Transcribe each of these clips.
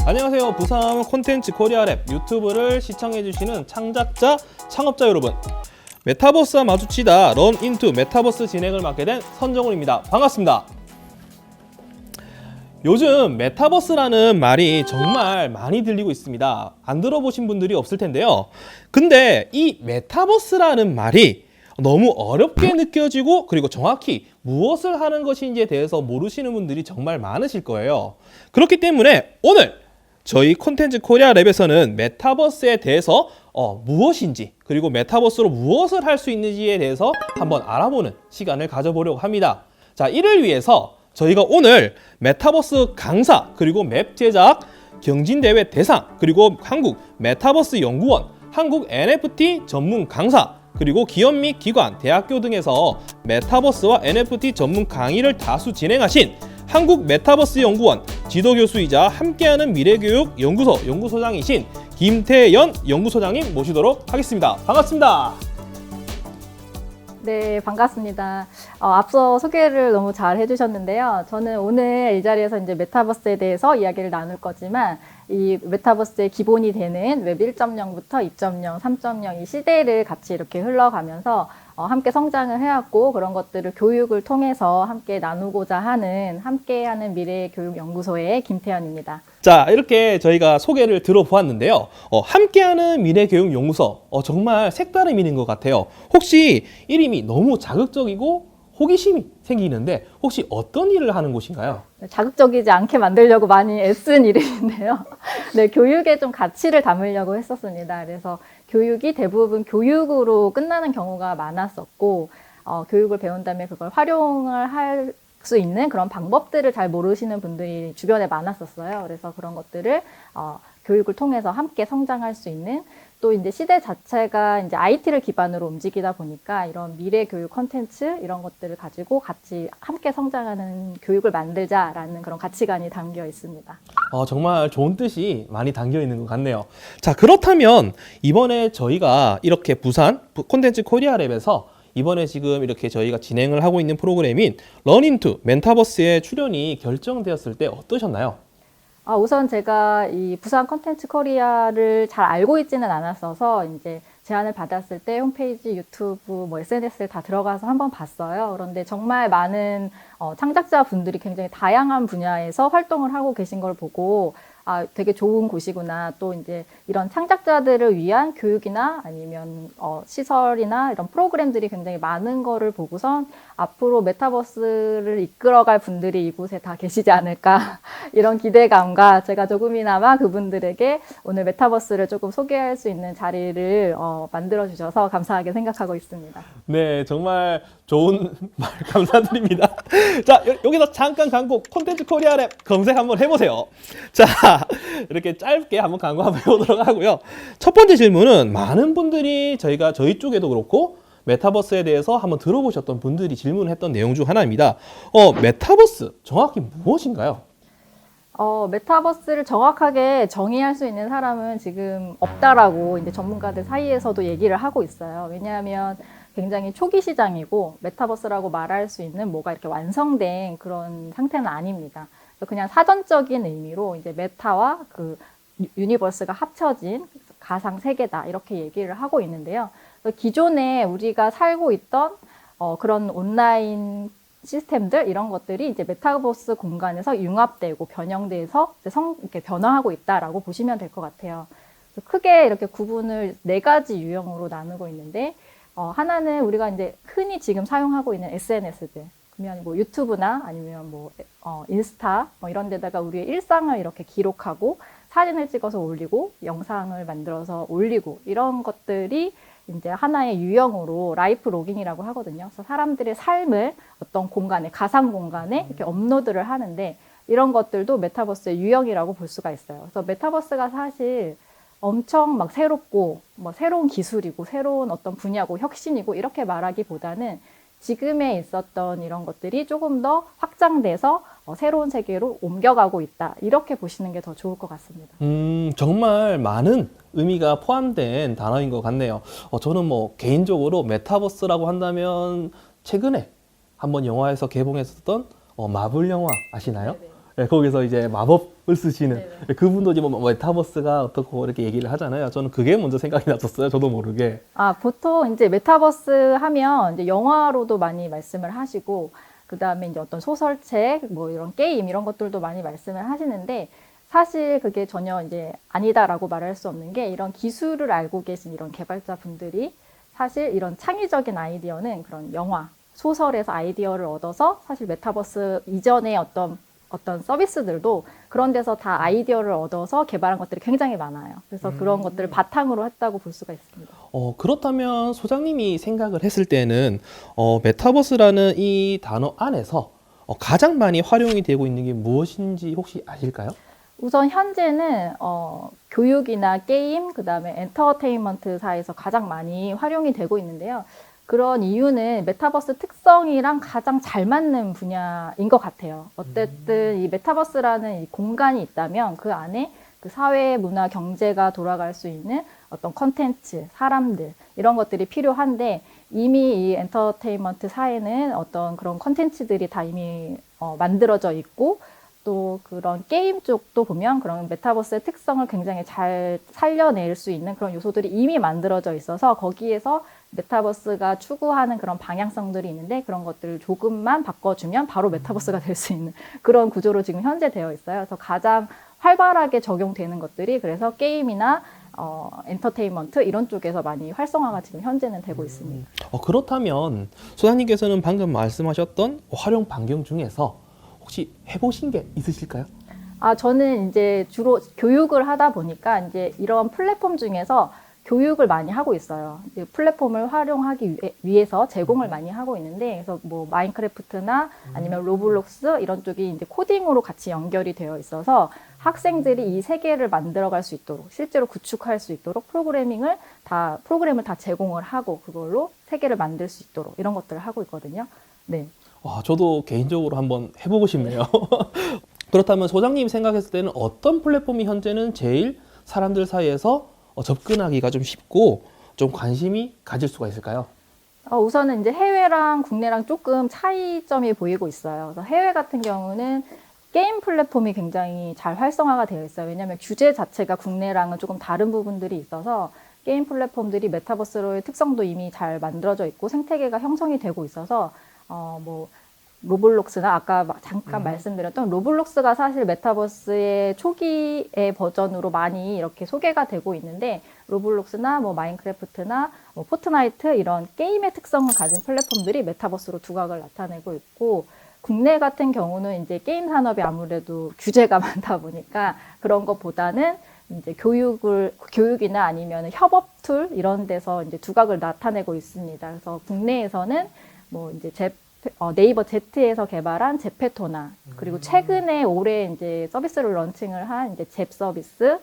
안녕하세요. 부산 콘텐츠 코리아랩 유튜브를 시청해주시는 창작자, 창업자 여러분. 메타버스와 마주치다 런 인투 메타버스 진행을 맡게 된 선정훈입니다. 반갑습니다. 요즘 메타버스라는 말이 정말 많이 들리고 있습니다. 안 들어보신 분들이 없을 텐데요. 근데 이 메타버스라는 말이 너무 어렵게 느껴지고 그리고 정확히 무엇을 하는 것인지에 대해서 모르시는 분들이 정말 많으실 거예요. 그렇기 때문에 오늘 저희 콘텐츠 코리아 랩에서는 메타버스에 대해서 무엇인지 그리고 메타버스로 무엇을 할 수 있는지에 대해서 한번 알아보는 시간을 가져보려고 합니다. 자, 이를 위해서 저희가 오늘 메타버스 강사 그리고 맵 제작 경진대회 대상 그리고 한국 메타버스 연구원 한국 NFT 전문 강사 그리고 기업 및 기관, 대학교 등에서 메타버스와 NFT 전문 강의를 다수 진행하신 한국 메타버스 연구원 지도교수이자 함께하는 미래교육 연구소 연구소장이신 김태연 연구소장님 모시도록 하겠습니다. 반갑습니다. 네, 반갑습니다. 앞서 소개를 너무 잘 해주셨는데요. 저는 오늘 이 자리에서 이제 메타버스에 대해서 이야기를 나눌 거지만 이 메타버스의 기본이 되는 웹 1.0부터 2.0, 3.0 이 시대를 같이 이렇게 흘러가면서 함께 성장을 해왔고 그런 것들을 교육을 통해서 함께 나누고자 하는 함께하는 미래교육연구소의 김태연입니다. 자, 이렇게 저희가 소개를 들어보았는데요. 함께하는 미래교육연구소 정말 색다른 이름인 것 같아요. 혹시 이름이 너무 자극적이고 호기심이 생기는데 혹시 어떤 일을 하는 곳인가요? 자극적이지 않게 만들려고 많이 애쓴 이름인데요. 네, 교육에 좀 가치를 담으려고 했었습니다. 그래서 교육이 대부분 교육으로 끝나는 경우가 많았었고 교육을 배운 다음에 그걸 활용을 할 수 있는 그런 방법들을 잘 모르시는 분들이 주변에 많았었어요. 그래서 그런 것들을 교육을 통해서 함께 성장할 수 있는 또 이제 시대 자체가 이제 IT를 기반으로 움직이다 보니까 이런 미래 교육 콘텐츠 이런 것들을 가지고 같이 함께 성장하는 교육을 만들자라는 그런 가치관이 담겨 있습니다. 정말 좋은 뜻이 많이 담겨 있는 것 같네요. 자, 그렇다면 이번에 저희가 이렇게 부산 콘텐츠 코리아랩에서 이번에 지금 이렇게 저희가 진행을 하고 있는 프로그램인 런인투 멘타버스에 출연이 결정되었을 때 어떠셨나요? 우선 제가 이 부산 콘텐츠 코리아를 잘 알고 있지는 않았어서 이제 제안을 받았을 때 홈페이지, 유튜브, 뭐 SNS를 다 들어가서 한번 봤어요. 그런데 정말 많은 창작자 분들이 굉장히 다양한 분야에서 활동을 하고 계신 걸 보고 되게 좋은 곳이구나. 또 이제 이런 창작자들을 위한 교육이나 아니면 시설이나 이런 프로그램들이 굉장히 많은 거를 보고선 앞으로 메타버스를 이끌어갈 분들이 이곳에 다 계시지 않을까 이런 기대감과 제가 조금이나마 그분들에게 오늘 메타버스를 조금 소개할 수 있는 자리를 만들어 주셔서 감사하게 생각하고 있습니다. 네, 정말 좋은 말 감사드립니다. 자, 여기서 잠깐 광고 콘텐츠 코리아랩 검색 한번 해보세요. 자, 이렇게 짧게 한번 광고 한번 해보도록 하고요. 첫 번째 질문은 많은 분들이 저희 쪽에도 그렇고 메타버스에 대해서 한번 들어보셨던 분들이 질문했던 내용 중 하나입니다. 메타버스 정확히 무엇인가요? 메타버스를 정확하게 정의할 수 있는 사람은 지금 없다라고 이제 전문가들 사이에서도 얘기를 하고 있어요. 왜냐하면 굉장히 초기 시장이고 메타버스라고 말할 수 있는 뭐가 이렇게 완성된 그런 상태는 아닙니다. 그냥 사전적인 의미로 이제 메타와 그 유니버스가 합쳐진 가상 세계다 이렇게 얘기를 하고 있는데요. 기존에 우리가 살고 있던 그런 온라인 시스템들 이런 것들이 이제 메타버스 공간에서 융합되고 변형돼서 이렇게 변화하고 있다라고 보시면 될 것 같아요. 크게 이렇게 구분을 4가지 유형으로 나누고 있는데 하나는 우리가 이제 흔히 지금 사용하고 있는 SNS들. 그러면 뭐 유튜브나 아니면 뭐 인스타 이런 데다가 우리의 일상을 이렇게 기록하고 사진을 찍어서 올리고 영상을 만들어서 올리고 이런 것들이 이제 하나의 유형으로 라이프 로깅이라고 하거든요. 그래서 사람들의 삶을 어떤 공간에 가상 공간에 이렇게 업로드를 하는데 이런 것들도 메타버스의 유형이라고 볼 수가 있어요. 그래서 메타버스가 사실 엄청 막 새롭고 뭐 새로운 기술이고 새로운 어떤 분야고 혁신이고 이렇게 말하기보다는 지금에 있었던 이런 것들이 조금 더 확장돼서 새로운 세계로 옮겨가고 있다. 이렇게 보시는 게 더 좋을 것 같습니다. 정말 많은 의미가 포함된 단어인 것 같네요. 저는 뭐 개인적으로 메타버스라고 한다면 최근에 한번 영화에서 개봉했었던 마블 영화 아시나요? 네네. 네, 거기서 이제 마법을 쓰시는 네네. 그분도 이제 뭐 메타버스가 어떻고 이렇게 얘기를 하잖아요. 저는 그게 먼저 생각이 났었어요. 저도 모르게. 보통 이제 메타버스 하면 이제 영화로도 많이 말씀을 하시고, 그 다음에 이제 어떤 소설책, 뭐 이런 게임 이런 것들도 많이 말씀을 하시는데, 사실 그게 전혀 이제 아니다라고 말할 수 없는 게, 이런 기술을 알고 계신 이런 개발자분들이 사실 이런 창의적인 아이디어는 그런 영화, 소설에서 아이디어를 얻어서 사실 메타버스 이전의 어떤 서비스들도 그런 데서 다 아이디어를 얻어서 개발한 것들이 굉장히 많아요. 그래서 그런 것들을 바탕으로 했다고 볼 수가 있습니다. 그렇다면 소장님이 생각을 했을 때는 메타버스라는 이 단어 안에서 가장 많이 활용이 되고 있는 게 무엇인지 혹시 아실까요? 우선 현재는 교육이나 게임, 그다음에 엔터테인먼트사에서 가장 많이 활용이 되고 있는데요. 그런 이유는 메타버스 특성이랑 가장 잘 맞는 분야인 것 같아요. 어쨌든 이 메타버스라는 이 공간이 있다면 그 안에 그 사회, 문화, 경제가 돌아갈 수 있는 어떤 컨텐츠, 사람들 이런 것들이 필요한데, 이미 이 엔터테인먼트 사에는 어떤 그런 컨텐츠들이 다 이미 만들어져 있고, 또 그런 게임 쪽도 보면 그런 메타버스의 특성을 굉장히 잘 살려낼 수 있는 그런 요소들이 이미 만들어져 있어서, 거기에서 메타버스가 추구하는 그런 방향성들이 있는데, 그런 것들을 조금만 바꿔주면 바로 메타버스가 될 수 있는 그런 구조로 지금 현재 되어 있어요. 그래서 가장 활발하게 적용되는 것들이 그래서 게임이나 엔터테인먼트 이런 쪽에서 많이 활성화가 지금 현재는 되고 있습니다. 그렇다면 소장님께서는 방금 말씀하셨던 활용 반경 중에서 혹시 해보신 게 있으실까요? 저는 이제 주로 교육을 하다 보니까 이제 이런 플랫폼 중에서 교육을 많이 하고 있어요. 이 플랫폼을 활용하기 위해서 제공을 많이 하고 있는데, 그래서 뭐 마인크래프트나 아니면 로블록스 이런 쪽이 이제 코딩으로 같이 연결이 되어 있어서 학생들이 이 세계를 만들어갈 수 있도록, 실제로 구축할 수 있도록 프로그램을 다 제공을 하고 그걸로 세계를 만들 수 있도록 이런 것들을 하고 있거든요. 네. 저도 개인적으로 한번 해보고 싶네요. 그렇다면 소장님이 생각했을 때는 어떤 플랫폼이 현재는 제일 사람들 사이에서 접근하기가 좀 쉽고 좀 관심이 가질 수가 있을까요? 우선은 이제 해외랑 국내랑 조금 차이점이 보이고 있어요. 그래서 해외 같은 경우는 게임 플랫폼이 굉장히 잘 활성화가 되어 있어요. 왜냐하면 규제 자체가 국내랑은 조금 다른 부분들이 있어서 게임 플랫폼들이 메타버스로의 특성도 이미 잘 만들어져 있고 생태계가 형성이 되고 있어서 뭐 로블록스나 아까 잠깐 말씀드렸던 로블록스가 사실 메타버스의 초기의 버전으로 많이 이렇게 소개가 되고 있는데, 로블록스나 뭐 마인크래프트나 뭐 포트나이트 이런 게임의 특성을 가진 플랫폼들이 메타버스로 두각을 나타내고 있고, 국내 같은 경우는 이제 게임 산업이 아무래도 규제가 많다 보니까 그런 것보다는 이제 교육이나 아니면 협업 툴 이런 데서 이제 두각을 나타내고 있습니다. 그래서 국내에서는 뭐 이제 네이버 Z에서 개발한 제페토나, 그리고 최근에 올해 이제 서비스를 런칭을 한 이제 잽 서비스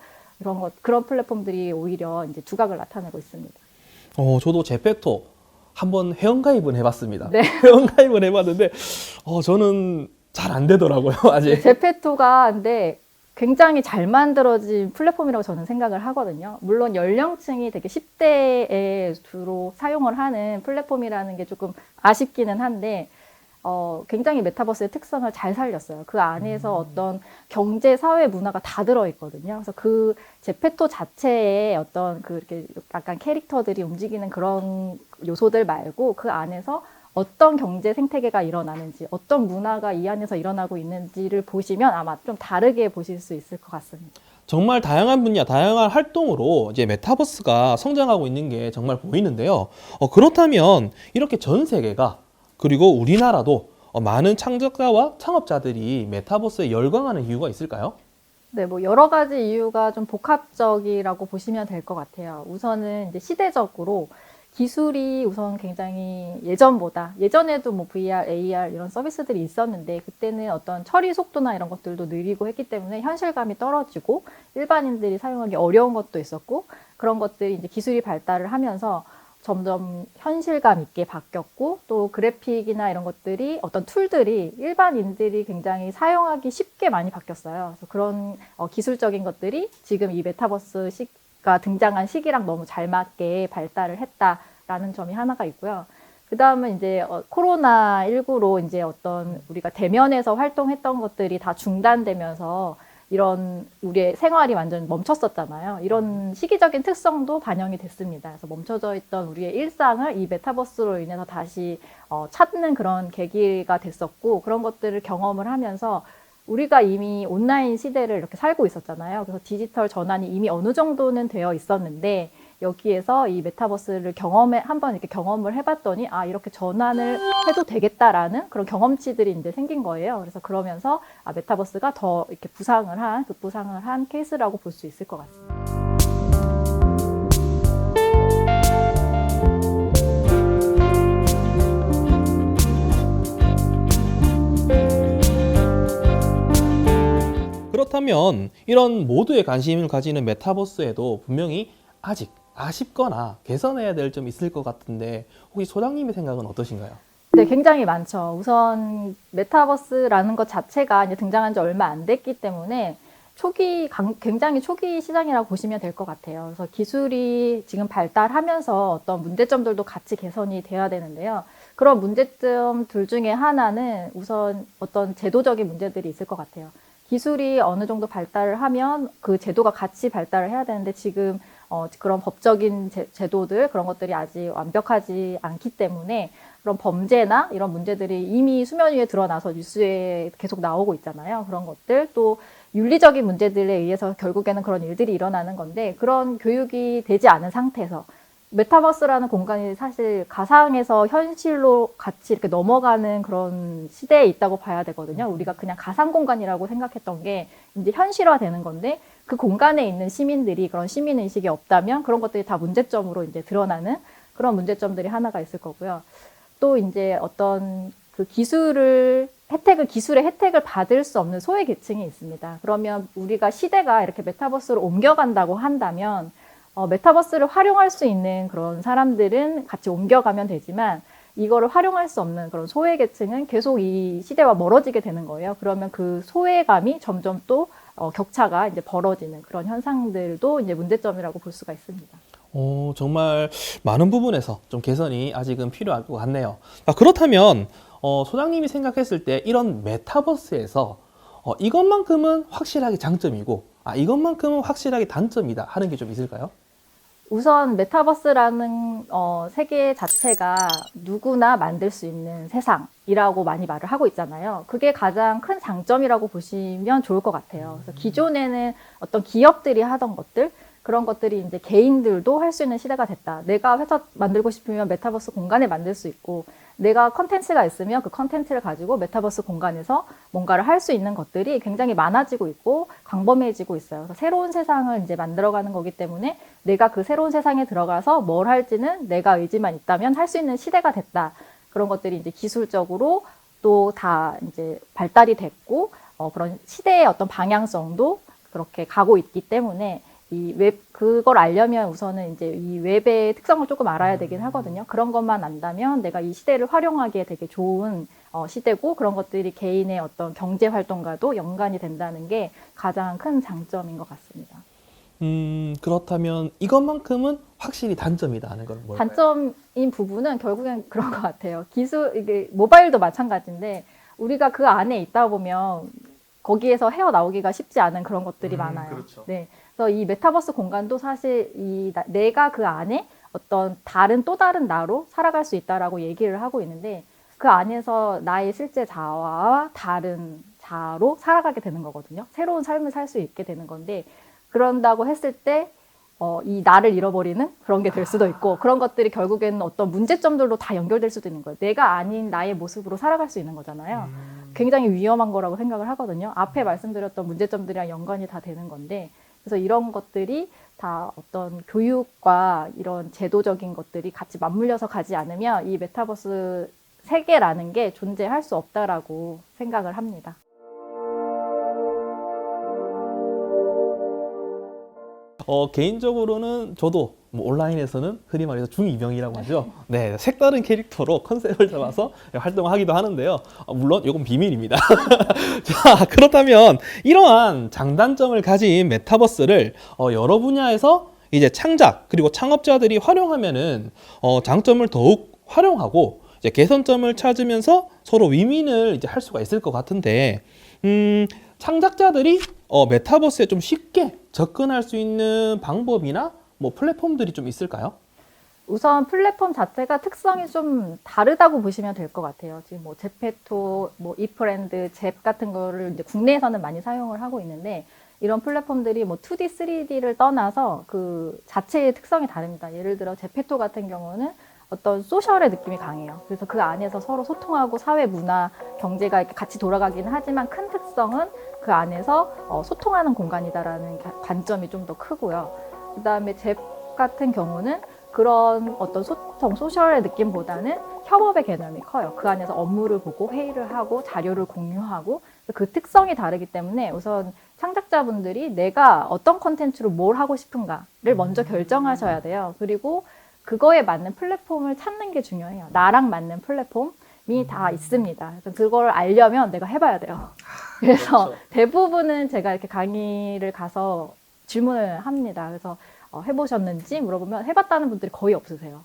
그런 플랫폼들이 오히려 이제 두각을 나타내고 있습니다. 저도 제페토 한번 회원가입은 해봤습니다. 네. 회원가입은 해봤는데 저는 잘 안 되더라고요, 아직. 제페토가 근데 굉장히 잘 만들어진 플랫폼이라고 저는 생각을 하거든요. 물론 연령층이 되게 10대에 주로 사용을 하는 플랫폼이라는 게 조금 아쉽기는 한데, 굉장히 메타버스의 특성을 잘 살렸어요. 그 안에서 어떤 경제, 사회, 문화가 다 들어있거든요. 그래서 그 제페토 자체에 어떤 이렇게 약간 캐릭터들이 움직이는 그런 요소들 말고 그 안에서 어떤 경제 생태계가 일어나는지, 어떤 문화가 이 안에서 일어나고 있는지를 보시면 아마 좀 다르게 보실 수 있을 것 같습니다. 정말 다양한 분야, 다양한 활동으로 이제 메타버스가 성장하고 있는 게 정말 보이는데요. 그렇다면 이렇게 전 세계가 그리고 우리나라도 많은 창작자와 창업자들이 메타버스에 열광하는 이유가 있을까요? 네, 뭐 여러 가지 이유가 좀 복합적이라고 보시면 될 것 같아요. 우선은 이제 시대적으로 기술이 우선 굉장히 예전에도 뭐 VR, AR 이런 서비스들이 있었는데, 그때는 어떤 처리 속도나 이런 것들도 느리고 했기 때문에 현실감이 떨어지고 일반인들이 사용하기 어려운 것도 있었고, 그런 것들이 이제 기술이 발달을 하면서 점점 현실감 있게 바뀌었고, 또 그래픽이나 이런 것들이 어떤 툴들이 일반인들이 굉장히 사용하기 쉽게 많이 바뀌었어요. 그래서 그런 기술적인 것들이 지금 이 메타버스가 등장한 시기랑 너무 잘 맞게 발달을 했다라는 점이 하나가 있고요. 그 다음은 이제 코로나19로 이제 어떤 우리가 대면에서 활동했던 것들이 다 중단되면서 이런 우리의 생활이 완전 멈췄었잖아요. 이런 시기적인 특성도 반영이 됐습니다. 그래서 멈춰져 있던 우리의 일상을 이 메타버스로 인해서 다시 찾는 그런 계기가 됐었고, 그런 것들을 경험을 하면서 우리가 이미 온라인 시대를 이렇게 살고 있었잖아요. 그래서 디지털 전환이 이미 어느 정도는 되어 있었는데, 여기에서 이 메타버스를 한번 이렇게 경험을 해봤더니, 아, 이렇게 전환을 해도 되겠다라는 그런 경험치들이 이제 생긴 거예요. 그래서 그러면서, 아, 메타버스가 더 이렇게 급부상을 한 케이스라고 볼 수 있을 것 같습니다. 그렇다면 이런 모두의 관심을 가지는 메타버스에도 분명히 아직 아쉽거나 개선해야 될 점이 있을 것 같은데, 혹시 소장님의 생각은 어떠신가요? 네, 굉장히 많죠. 우선 메타버스라는 것 자체가 이제 등장한 지 얼마 안 됐기 때문에 굉장히 초기 시장이라고 보시면 될 것 같아요. 그래서 기술이 지금 발달하면서 어떤 문제점들도 같이 개선이 돼야 되는데요. 그런 문제점들 중에 하나는 우선 어떤 제도적인 문제들이 있을 것 같아요. 기술이 어느 정도 발달을 하면 그 제도가 같이 발달을 해야 되는데, 지금 그런 법적인 제도들, 그런 것들이 아직 완벽하지 않기 때문에 그런 범죄나 이런 문제들이 이미 수면 위에 드러나서 뉴스에 계속 나오고 있잖아요. 그런 것들, 또 윤리적인 문제들에 의해서 결국에는 그런 일들이 일어나는 건데, 그런 교육이 되지 않은 상태에서 메타버스라는 공간이 사실 가상에서 현실로 같이 이렇게 넘어가는 그런 시대에 있다고 봐야 되거든요. 우리가 그냥 가상 공간이라고 생각했던 게 이제 현실화되는 건데, 그 공간에 있는 시민들이 그런 시민의식이 없다면 그런 것들이 다 문제점으로 이제 드러나는 그런 문제점들이 하나가 있을 거고요. 또 이제 어떤 그 기술의 혜택을 받을 수 없는 소외 계층이 있습니다. 그러면 우리가 시대가 이렇게 메타버스로 옮겨간다고 한다면, 메타버스를 활용할 수 있는 그런 사람들은 같이 옮겨가면 되지만, 이거를 활용할 수 없는 그런 소외 계층은 계속 이 시대와 멀어지게 되는 거예요. 그러면 그 소외감이 점점 또 격차가 이제 벌어지는 그런 현상들도 이제 문제점이라고 볼 수가 있습니다. 정말 많은 부분에서 좀 개선이 아직은 필요할 것 같네요. 그렇다면 소장님이 생각했을 때 이런 메타버스에서 이것만큼은 확실하게 장점이고, 이것만큼은 확실하게 단점이다 하는 게 좀 있을까요? 우선 메타버스라는 세계 자체가 누구나 만들 수 있는 세상이라고 많이 말을 하고 있잖아요. 그게 가장 큰 장점이라고 보시면 좋을 것 같아요. 그래서 기존에는 어떤 기업들이 하던 것들, 그런 것들이 이제 개인들도 할 수 있는 시대가 됐다. 내가 회사 만들고 싶으면 메타버스 공간에 만들 수 있고, 내가 컨텐츠가 있으면 그 컨텐츠를 가지고 메타버스 공간에서 뭔가를 할 수 있는 것들이 굉장히 많아지고 있고 광범해지고 있어요. 그래서 새로운 세상을 이제 만들어가는 거기 때문에 내가 그 새로운 세상에 들어가서 뭘 할지는 내가 의지만 있다면 할 수 있는 시대가 됐다. 그런 것들이 이제 기술적으로 또 다 이제 발달이 됐고, 그런 시대의 어떤 방향성도 그렇게 가고 있기 때문에, 그걸 알려면 우선은 이제 이 웹의 특성을 조금 알아야 되긴 하거든요. 그런 것만 안다면 내가 이 시대를 활용하기에 되게 좋은 시대고, 그런 것들이 개인의 어떤 경제 활동과도 연관이 된다는 게 가장 큰 장점인 것 같습니다. 그렇다면 이것만큼은 확실히 단점이다 하는 건 뭘까요? 단점인 부분은 결국엔 그런 것 같아요. 이게 모바일도 마찬가지인데, 우리가 그 안에 있다 보면 거기에서 헤어나오기가 쉽지 않은 그런 것들이 많아요. 그렇죠. 네. 그래서 이 메타버스 공간도 사실 내가 그 안에 어떤 또 다른 나로 살아갈 수 있다라고 얘기를 하고 있는데, 그 안에서 나의 실제 자아와 다른 자로 살아가게 되는 거거든요. 새로운 삶을 살 수 있게 되는 건데, 그런다고 했을 때 이 나를 잃어버리는 그런 게 될 수도 있고, 그런 것들이 결국에는 어떤 문제점들로 다 연결될 수도 있는 거예요. 내가 아닌 나의 모습으로 살아갈 수 있는 거잖아요. 굉장히 위험한 거라고 생각을 하거든요. 앞에 말씀드렸던 문제점들이랑 연관이 다 되는 건데, 그래서 이런 것들이 다 어떤 교육과 이런 제도적인 것들이 같이 맞물려서 가지 않으면 이 메타버스 세계라는 게 존재할 수 없다라고 생각을 합니다. 개인적으로는 저도 온라인에서는 흔히 말해서 중2병이라고 하죠. 네, 색다른 캐릭터로 컨셉을 잡아서 활동을 하기도 하는데요. 물론 이건 비밀입니다. 자, 그렇다면 이러한 장단점을 가진 메타버스를 여러 분야에서 이제 창작 그리고 창업자들이 활용하면은 장점을 더욱 활용하고 이제 개선점을 찾으면서 서로 윈윈을 이제 할 수가 있을 것 같은데, 창작자들이 메타버스에 좀 쉽게 접근할 수 있는 방법이나 뭐 플랫폼들이 좀 있을까요? 우선 플랫폼 자체가 특성이 좀 다르다고 보시면 될 것 같아요. 지금 뭐 제페토, 뭐 이프랜드, 잽 같은 거를 이제 국내에서는 많이 사용을 하고 있는데, 이런 플랫폼들이 뭐 2D, 3D를 떠나서 그 자체의 특성이 다릅니다. 예를 들어 제페토 같은 경우는 어떤 소셜의 느낌이 강해요. 그래서 그 안에서 서로 소통하고 사회, 문화, 경제가 이렇게 같이 돌아가긴 하지만 큰 특성은 그 안에서 소통하는 공간이다라는 관점이 좀 더 크고요. 그 다음에 잽 같은 경우는 그런 어떤 소통, 소셜의 느낌보다는 협업의 개념이 커요. 그 안에서 업무를 보고 회의를 하고 자료를 공유하고 그 특성이 다르기 때문에 우선 창작자분들이 내가 어떤 콘텐츠로 뭘 하고 싶은가를 먼저 결정하셔야 돼요. 그리고 그거에 맞는 플랫폼을 찾는 게 중요해요. 나랑 맞는 플랫폼이 다 있습니다. 그래서 그걸 알려면 내가 해봐야 돼요. 그래서 그렇죠. 대부분은 제가 이렇게 강의를 가서 질문을 합니다. 그래서 해보셨는지 물어보면 해봤다는 분들이 거의 없으세요.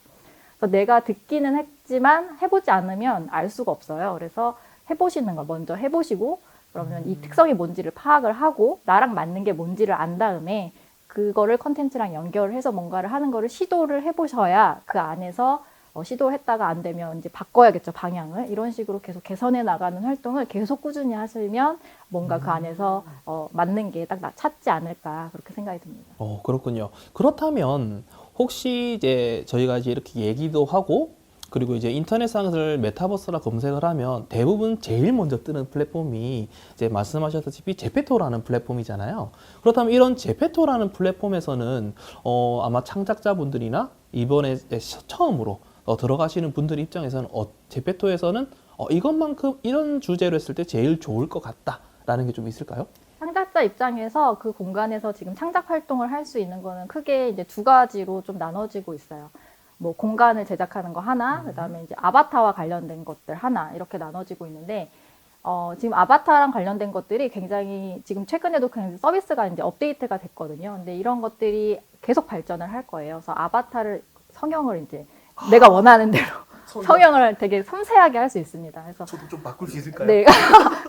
그래서 내가 듣기는 했지만 해보지 않으면 알 수가 없어요. 그래서 해보시는 걸 먼저 해보시고 그러면 이 특성이 뭔지를 파악을 하고 나랑 맞는 게 뭔지를 안 다음에 그거를 컨텐츠랑 연결을 해서 뭔가를 하는 거를 시도를 해보셔야 그 안에서 시도했다가 안 되면 이제 바꿔야겠죠, 방향을. 이런 식으로 계속 개선해 나가는 활동을 계속 꾸준히 하시면 뭔가 그 안에서 맞는 게 딱 찾지 않을까 그렇게 생각이 듭니다. 그렇군요. 그렇다면 혹시 이제 저희가 이제 이렇게 얘기도 하고 그리고 이제 인터넷상을 메타버스라 검색을 하면 대부분 제일 먼저 뜨는 플랫폼이 이제 말씀하셨다시피 제페토라는 플랫폼이잖아요. 그렇다면 이런 제페토라는 플랫폼에서는 아마 창작자분들이나 이번에 처음으로 들어가시는 분들 입장에서는 제페토에서는 이것만큼 이런 주제로 했을 때 제일 좋을 것 같다라는 게 좀 있을까요? 창작자 입장에서 그 공간에서 지금 창작 활동을 할 수 있는 거는 크게 이제 두 가지로 좀 나눠지고 있어요. 뭐 공간을 제작하는 거 하나, 그다음에 이제 아바타와 관련된 것들 하나 이렇게 나눠지고 있는데 지금 아바타랑 관련된 것들이 굉장히 지금 최근에도 굉장히 서비스가 이제 업데이트가 됐거든요. 근데 이런 것들이 계속 발전을 할 거예요. 그래서 아바타를 성형을 이제 내가 원하는 대로 성형을 되게 섬세하게 할 수 있습니다. 그래서 저도 좀 바꿀 수 있을까요? 네,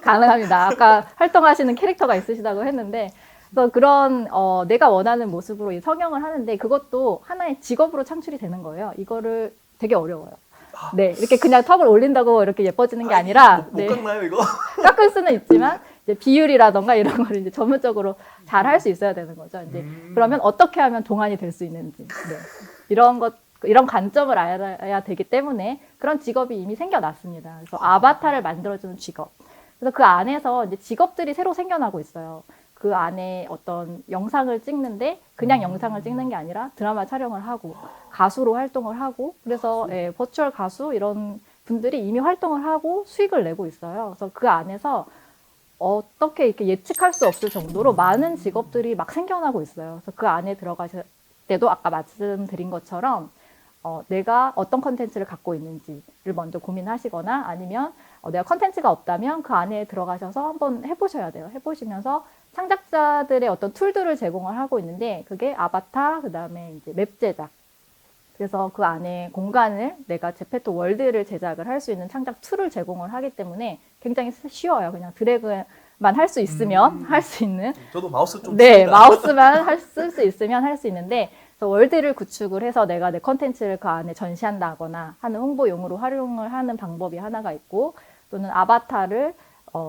가능합니다. 아까 활동하시는 캐릭터가 있으시다고 했는데, 그래서 그런 내가 원하는 모습으로 이 성형을 하는데 그것도 하나의 직업으로 창출이 되는 거예요. 이거를 되게 어려워요. 네, 이렇게 그냥 턱을 올린다고 이렇게 예뻐지는 게 아니라 못 깎나요 이거? 깎을 수는 있지만 이제 비율이라던가 이런 걸 이제 전문적으로 잘 할 수 있어야 되는 거죠. 이제 그러면 어떻게 하면 동안이 될 수 있는지 이런 관점을 알아야 되기 때문에 그런 직업이 이미 생겨났습니다. 그래서 아바타를 만들어주는 직업. 그래서 그 안에서 이제 직업들이 새로 생겨나고 있어요. 그 안에 어떤 영상을 찍는데 그냥 영상을 찍는 게 아니라 드라마 촬영을 하고 가수로 활동을 하고 그래서 버추얼 가수 이런 분들이 이미 활동을 하고 수익을 내고 있어요. 그래서 그 안에서 어떻게 이렇게 예측할 수 없을 정도로 많은 직업들이 막 생겨나고 있어요. 그래서 그 안에 들어가실 때도 아까 말씀드린 것처럼 내가 어떤 컨텐츠를 갖고 있는지를 먼저 고민하시거나 아니면 내가 컨텐츠가 없다면 그 안에 들어가셔서 한번 해보셔야 돼요. 해보시면서 창작자들의 어떤 툴들을 제공을 하고 있는데 그게 아바타, 그 다음에 이제 맵 제작. 그래서 그 안에 공간을 내가 제페토 월드를 제작을 할 수 있는 창작 툴을 제공을 하기 때문에 굉장히 쉬워요. 그냥 드래그만 할 수 있으면 할 수 있는. 저도 마우스 좀 네, 마우스만 쓸 수 있으면 할 수 있는데 그래서 월드를 구축을 해서 내가 내 컨텐츠를 그 안에 전시한다거나 하는 홍보용으로 활용을 하는 방법이 하나가 있고 또는 아바타를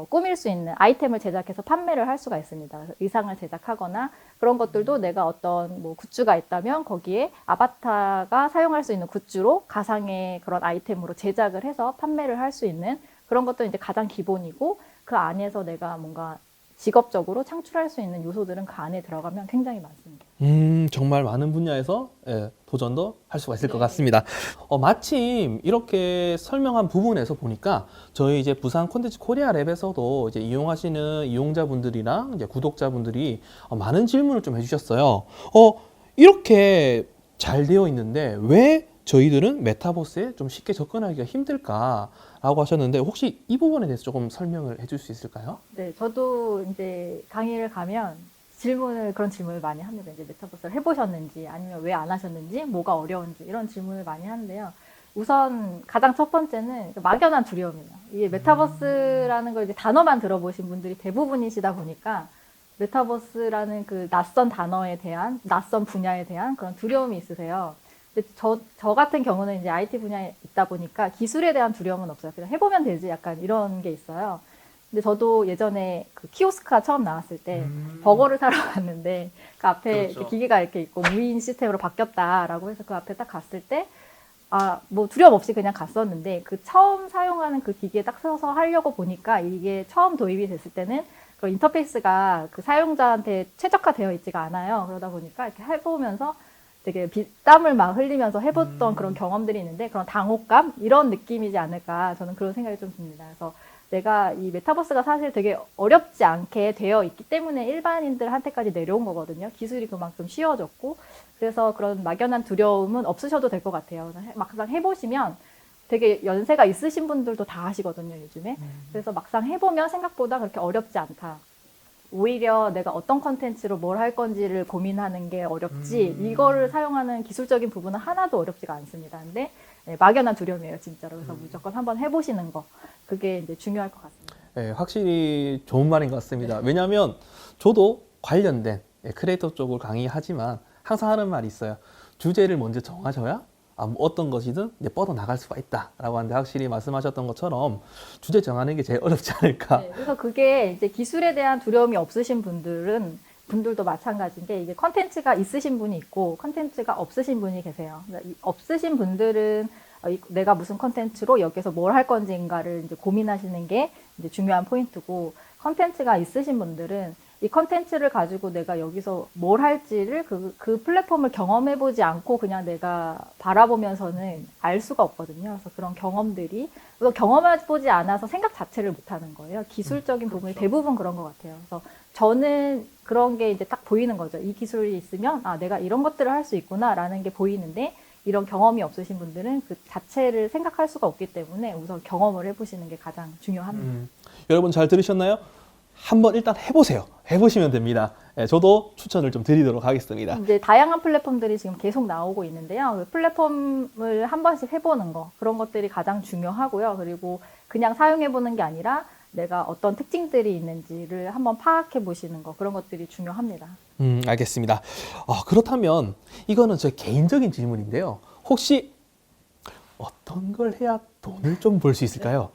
꾸밀 수 있는 아이템을 제작해서 판매를 할 수가 있습니다. 의상을 제작하거나 그런 것들도 내가 어떤 뭐 굿즈가 있다면 거기에 아바타가 사용할 수 있는 굿즈로 가상의 그런 아이템으로 제작을 해서 판매를 할 수 있는 그런 것도 이제 가장 기본이고 그 안에서 내가 뭔가 직업적으로 창출할 수 있는 요소들은 그 안에 들어가면 굉장히 많습니다. 정말 많은 분야에서 도전도 할 수가 있을 것 같습니다. 마침 이렇게 설명한 부분에서 보니까 저희 이제 부산 콘텐츠 코리아 랩에서도 이제 이용하시는 이용자분들이랑 이제 구독자분들이 많은 질문을 좀 해주셨어요. 이렇게 잘 되어 있는데 왜 저희들은 메타버스에 좀 쉽게 접근하기가 힘들까라고 하셨는데 혹시 이 부분에 대해서 조금 설명을 해줄 수 있을까요? 네, 저도 이제 강의를 가면 그런 질문을 많이 합니다. 이제 메타버스를 해보셨는지, 아니면 왜 안 하셨는지, 뭐가 어려운지, 이런 질문을 많이 하는데요. 우선 가장 첫 번째는 막연한 두려움이에요. 이게 메타버스라는 걸 이제 단어만 들어보신 분들이 대부분이시다 보니까 메타버스라는 그 낯선 단어에 대한, 낯선 분야에 대한 그런 두려움이 있으세요. 근데 저 같은 경우는 이제 IT 분야에 있다 보니까 기술에 대한 두려움은 없어요. 그냥 해보면 되지 약간 이런 게 있어요. 근데 저도 예전에 그 키오스크가 처음 나왔을 때 버거를 사러 갔는데 그 앞에 그렇죠. 이렇게 기계가 이렇게 있고 무인 시스템으로 바뀌었다라고 해서 그 앞에 딱 갔을 때 뭐 두려움 없이 그냥 갔었는데 그 처음 사용하는 그 기계에 딱 서서 하려고 보니까 이게 처음 도입이 됐을 때는 그 인터페이스가 그 사용자한테 최적화되어 있지가 않아요. 그러다 보니까 이렇게 해보면서 되게 땀을 막 흘리면서 해봤던 그런 경험들이 있는데 그런 당혹감 이런 느낌이지 않을까 저는 그런 생각이 좀 듭니다. 그래서 내가 이 메타버스가 사실 되게 어렵지 않게 되어 있기 때문에 일반인들한테까지 내려온 거거든요. 기술이 그만큼 쉬워졌고 그래서 그런 막연한 두려움은 없으셔도 될 것 같아요. 막상 해보시면 되게 연세가 있으신 분들도 다 하시거든요, 요즘에. 그래서 막상 해보면 생각보다 그렇게 어렵지 않다. 오히려 내가 어떤 컨텐츠로 뭘 할 건지를 고민하는 게 어렵지 이거를 사용하는 기술적인 부분은 하나도 어렵지가 않습니다. 근데 막연한 두려움이에요, 진짜로. 그래서 무조건 한번 해보시는 거 그게 이제 중요할 것 같습니다. 네, 확실히 좋은 말인 것 같습니다. 왜냐하면 저도 관련된 크리에이터 쪽을 강의하지만 항상 하는 말이 있어요. 주제를 먼저 정하셔야 뭐 어떤 것이든 이제 뻗어 나갈 수가 있다라고 하는데 확실히 말씀하셨던 것처럼 주제 정하는 게 제일 어렵지 않을까. 네, 그래서 그게 이제 기술에 대한 두려움이 없으신 분들도 마찬가지인 게 이게 컨텐츠가 있으신 분이 있고 컨텐츠가 없으신 분이 계세요. 없으신 분들은 내가 무슨 컨텐츠로 여기서 뭘 할 건지인가를 이제 고민하시는 게 이제 중요한 포인트고 컨텐츠가 있으신 분들은 이 컨텐츠를 가지고 내가 여기서 뭘 할지를 그 플랫폼을 경험해보지 않고 그냥 내가 바라보면서는 알 수가 없거든요. 그래서 그런 경험들이 경험해보지 않아서 생각 자체를 못하는 거예요. 기술적인 부분이 대부분 그런 것 같아요. 그래서 저는 그런 게 이제 딱 보이는 거죠. 이 기술이 있으면 내가 이런 것들을 할 수 있구나라는 게 보이는데 이런 경험이 없으신 분들은 그 자체를 생각할 수가 없기 때문에 우선 경험을 해보시는 게 가장 중요합니다. 여러분 잘 들으셨나요? 한번 일단 해보세요. 해보시면 됩니다. 저도 추천을 좀 드리도록 하겠습니다. 이제 다양한 플랫폼들이 지금 계속 나오고 있는데요. 그 플랫폼을 한 번씩 해보는 거 그런 것들이 가장 중요하고요. 그리고 그냥 사용해보는 게 아니라 내가 어떤 특징들이 있는지를 한번 파악해 보시는 거 그런 것들이 중요합니다. 알겠습니다. 그렇다면 이거는 제 개인적인 질문인데요. 혹시 어떤 걸 해야 돈을 좀 벌 수 있을까요?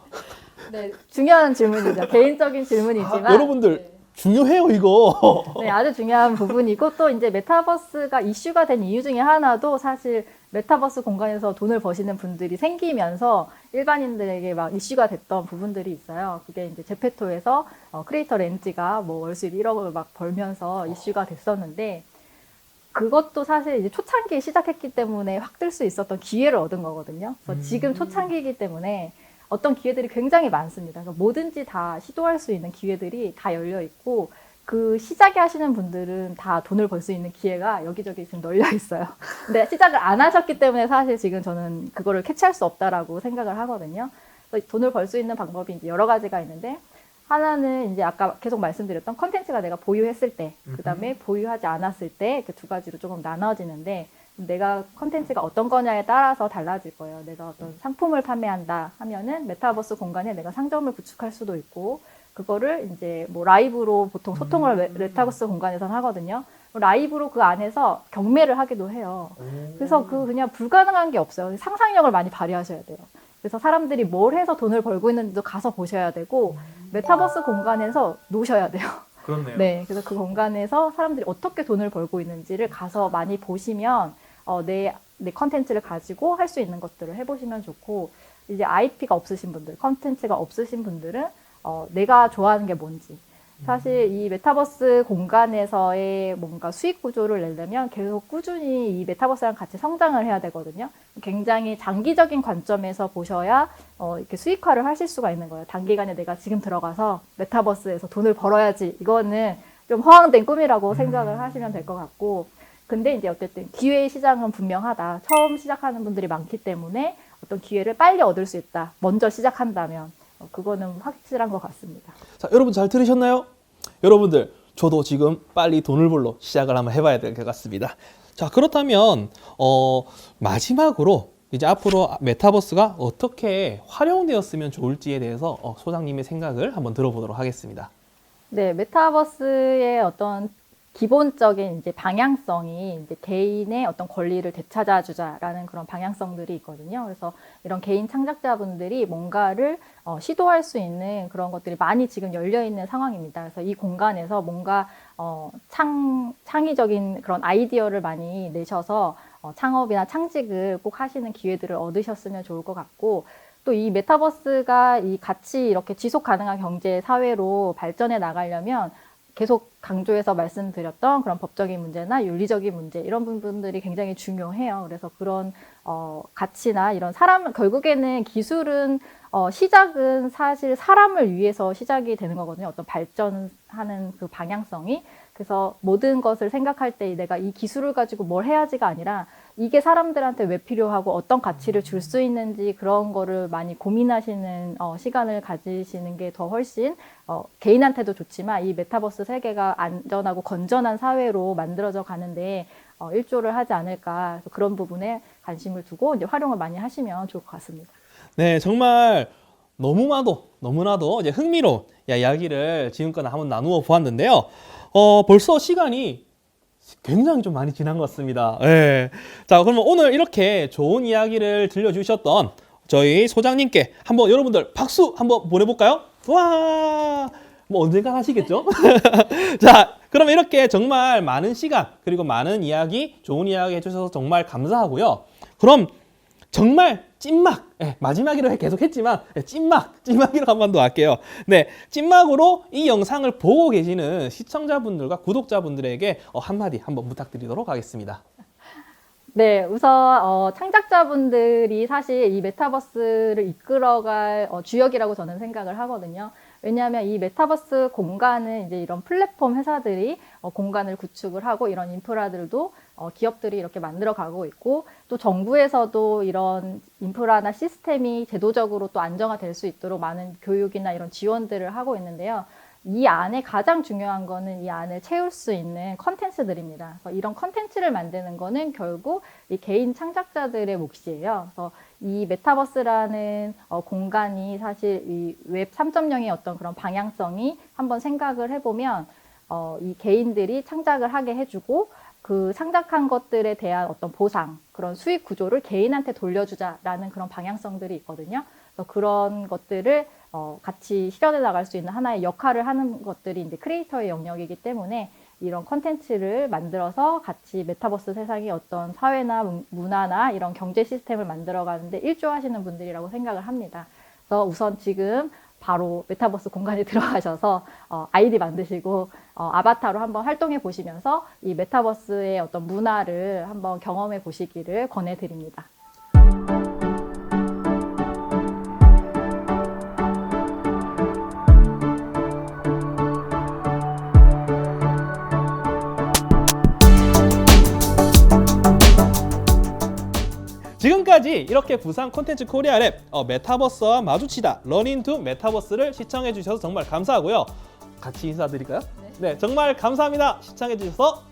네, 중요한 질문이죠. 개인적인 질문이지만 여러분들 중요해요 이거. 네, 아주 중요한 부분이고 또 이제 메타버스가 이슈가 된 이유 중에 하나도 사실 메타버스 공간에서 돈을 버시는 분들이 생기면서 일반인들에게 막 이슈가 됐던 부분들이 있어요. 그게 이제 제페토에서 크리에이터 렌즈가 뭐 월수입 1억을 막 벌면서 이슈가 됐었는데 그것도 사실 이제 초창기에 시작했기 때문에 확 뜰 수 있었던 기회를 얻은 거거든요. 그래서 지금 초창기이기 때문에 어떤 기회들이 굉장히 많습니다. 그러니까 뭐든지 다 시도할 수 있는 기회들이 다 열려 있고 그 시작에 하시는 분들은 다 돈을 벌 수 있는 기회가 여기저기 지금 널려 있어요. 근데 시작을 안 하셨기 때문에 사실 지금 저는 그거를 캐치할 수 없다라고 생각을 하거든요. 그래서 돈을 벌 수 있는 방법이 이제 여러 가지가 있는데 하나는 이제 아까 계속 말씀드렸던 컨텐츠가 내가 보유했을 때, 그 다음에 보유하지 않았을 때 그 두 가지로 조금 나눠지는데 내가 컨텐츠가 어떤 거냐에 따라서 달라질 거예요. 내가 어떤 상품을 판매한다 하면은 메타버스 공간에 내가 상점을 구축할 수도 있고 그거를 이제 뭐 라이브로 보통 소통을 메타버스 공간에서 하거든요. 라이브로 그 안에서 경매를 하기도 해요. 그래서 그냥 불가능한 게 없어요. 상상력을 많이 발휘하셔야 돼요. 그래서 사람들이 뭘 해서 돈을 벌고 있는지도 가서 보셔야 되고 메타버스 공간에서 노셔야 돼요. 그렇네요. 네, 그래서 그 공간에서 사람들이 어떻게 돈을 벌고 있는지를 가서 많이 보시면 내 컨텐츠를 가지고 할 수 있는 것들을 해보시면 좋고 이제 IP가 없으신 분들, 컨텐츠가 없으신 분들은 내가 좋아하는 게 뭔지 사실 이 메타버스 공간에서의 뭔가 수익 구조를 내려면 계속 꾸준히 이 메타버스랑 같이 성장을 해야 되거든요. 굉장히 장기적인 관점에서 보셔야 이렇게 수익화를 하실 수가 있는 거예요. 단기간에 내가 지금 들어가서 메타버스에서 돈을 벌어야지. 이거는 좀 허황된 꿈이라고 생각을 하시면 될 것 같고 근데 이제 어쨌든 기회의 시장은 분명하다. 처음 시작하는 분들이 많기 때문에 어떤 기회를 빨리 얻을 수 있다. 먼저 시작한다면 그거는 확실한 것 같습니다. 자, 여러분 잘 들으셨나요? 여러분들 저도 지금 빨리 돈을 벌러 시작을 한번 해봐야 될 것 같습니다. 자, 그렇다면 마지막으로 이제 앞으로 메타버스가 어떻게 활용되었으면 좋을지에 대해서 소장님의 생각을 한번 들어보도록 하겠습니다. 네, 메타버스의 어떤 기본적인 이제 방향성이 이제 개인의 어떤 권리를 되찾아주자라는 그런 방향성들이 있거든요. 그래서 이런 개인 창작자분들이 뭔가를 시도할 수 있는 그런 것들이 많이 지금 열려 있는 상황입니다. 그래서 이 공간에서 뭔가 창의적인 그런 아이디어를 많이 내셔서 창업이나 창직을 꼭 하시는 기회들을 얻으셨으면 좋을 것 같고, 또 이 메타버스가 이 같이 이렇게 지속 가능한 경제 사회로 발전해 나가려면 계속 강조해서 말씀드렸던 그런 법적인 문제나 윤리적인 문제, 이런 부분들이 굉장히 중요해요. 그래서 그런 가치나 이런 결국에는 기술은 시작은 사실 사람을 위해서 시작이 되는 거거든요. 어떤 발전하는 그 방향성이. 그래서 모든 것을 생각할 때 내가 이 기술을 가지고 뭘 해야지가 아니라 이게 사람들한테 왜 필요하고 어떤 가치를 줄 수 있는지, 그런 거를 많이 고민하시는 시간을 가지시는 게 더 훨씬 개인한테도 좋지만 이 메타버스 세계가 안전하고 건전한 사회로 만들어져 가는데 일조를 하지 않을까. 그래서 그런 부분에 관심을 두고 이제 활용을 많이 하시면 좋을 것 같습니다. 네, 정말 너무나도 이제 흥미로운 이야기를 지금까지 한번 나누어 보았는데요. 벌써 시간이 굉장히 좀 많이 지난 것 같습니다. 예. 자, 그러면 오늘 이렇게 좋은 이야기를 들려주셨던 저희 소장님께 한번 여러분들 박수 한번 보내볼까요? 와! 뭐 언젠가 하시겠죠? 자, 그러면 이렇게 정말 많은 시간, 그리고 많은 이야기, 좋은 이야기 해주셔서 정말 감사하고요. 그럼 정말 찐막, 마지막으로 계속 했지만 찐막으로 한 번 더 할게요. 네, 찐막으로 이 영상을 보고 계시는 시청자분들과 구독자분들에게 한마디 한번 부탁드리도록 하겠습니다. 네, 우선 창작자분들이 사실 이 메타버스를 이끌어갈 주역이라고 저는 생각을 하거든요. 왜냐하면 이 메타버스 공간은 이제 이런 플랫폼 회사들이 공간을 구축을 하고, 이런 인프라들도 기업들이 이렇게 만들어 가고 있고, 또 정부에서도 이런 인프라나 시스템이 제도적으로 또 안정화될 수 있도록 많은 교육이나 이런 지원들을 하고 있는데요. 이 안에 가장 중요한 거는 이 안을 채울 수 있는 컨텐츠들입니다. 그래서 이런 컨텐츠를 만드는 거는 결국 이 개인 창작자들의 몫이에요. 그래서 이 메타버스라는 공간이 사실 이 웹 3.0의 어떤 그런 방향성이 한번 생각을 해보면 이 개인들이 창작을 하게 해주고, 그 창작한 것들에 대한 어떤 보상, 그런 수익 구조를 개인한테 돌려주자라는 그런 방향성들이 있거든요. 그래서 그런 것들을 같이 실현해 나갈 수 있는 하나의 역할을 하는 것들이 이제 크리에이터의 영역이기 때문에, 이런 컨텐츠를 만들어서 같이 메타버스 세상의 어떤 사회나 문화나 이런 경제 시스템을 만들어 가는데 일조하시는 분들이라고 생각을 합니다. 그래서 우선 지금 바로 메타버스 공간에 들어가셔서 아이디 만드시고 아바타로 한번 활동해 보시면서 이 메타버스의 어떤 문화를 한번 경험해 보시기를 권해드립니다. 지금까지 이렇게 부산 콘텐츠 코리아랩 메타버스와 마주치다 러닝 투 메타버스를 시청해 주셔서 정말 감사하고요. 같이 인사드릴까요? 네, 정말 감사합니다. 시청해 주셔서